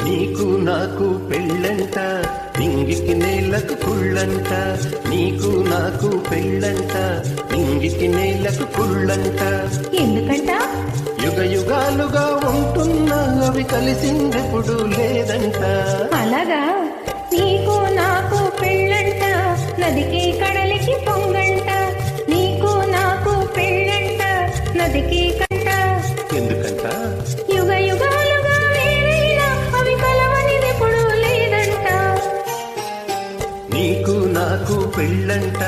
నీకు నాకు పెళ్ళంట, నింగికి నేలకు కుళ్ళంట. నీకు నాకు పెళ్ళంట, నింగికి నేలకు కుళ్ళంట. ఎందుకంట? యుగ యుగాలుగా ఉంటున్నా అవి కలిసిందెప్పుడు లేదంట. అలాగా? నీకు నాకు పెళ్ళంట, నదికి కడలికి పొంగంట. నీకు నాకు పెళ్ళంట, నదికి కంట. ఎందుకంట? యుగ యుగాలుగా వేరైనా అవి కలవనిదెప్పుడు లేదంట. నీకు నాకు పెళ్ళంట,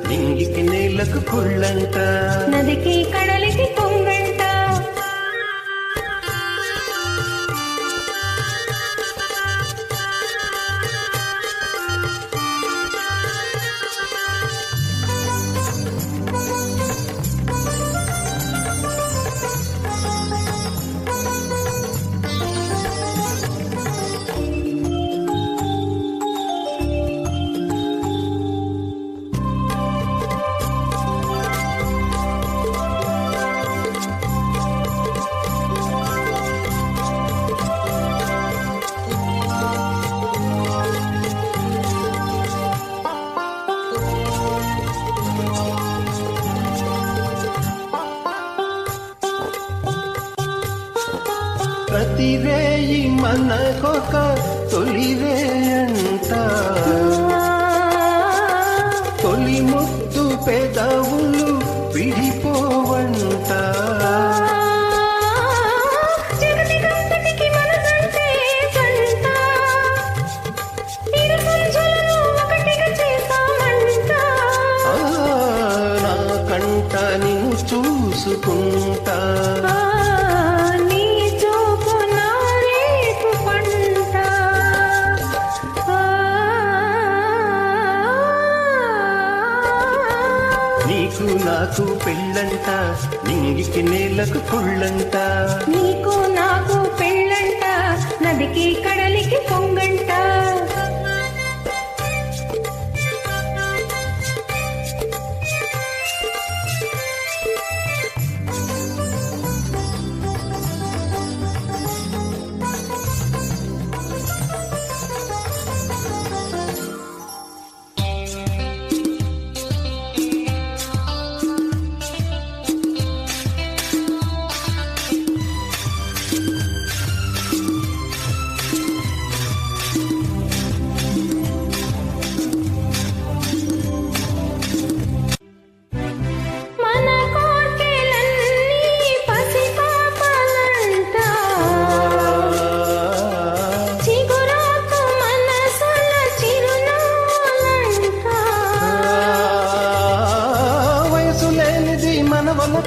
నింగికి నేలకు కుళ్ళంట. నదికి కడలికి పొంగంట. ప్రతివేయి మనకొక తొలివేయంట. తొలి ముద్దు పెదవులు విడిపోవంట. నా కంట నిన్ను చూసుకుంటా. నీకు నాకు పెళ్ళంట, నింగికి నేలకు కుళ్ళంట. నీకు నాకు పెళ్ళంట, నదికి కడలికి పొంగంట.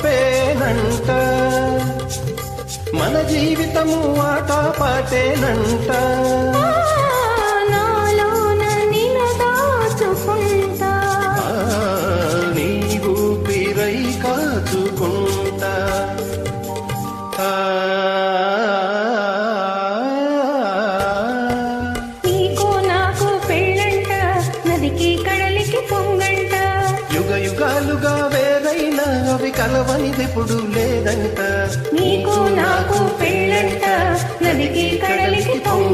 పేనంట, మన జీవితము ఆట పాటేనంట. నాలోన నిన్ను దాచుకుంటా, నీవు పిరై కాచుకుంటా. నీకు నాకు పెళ్ళంట, నదికి కడలికి పొంగంట. యుగ యుగాలుగా వేరైనా అవి కలవనిదెప్పుడు లేదంట. నీకు నాకు పెళ్ళంట, నదికి కడలికి పొంగంట.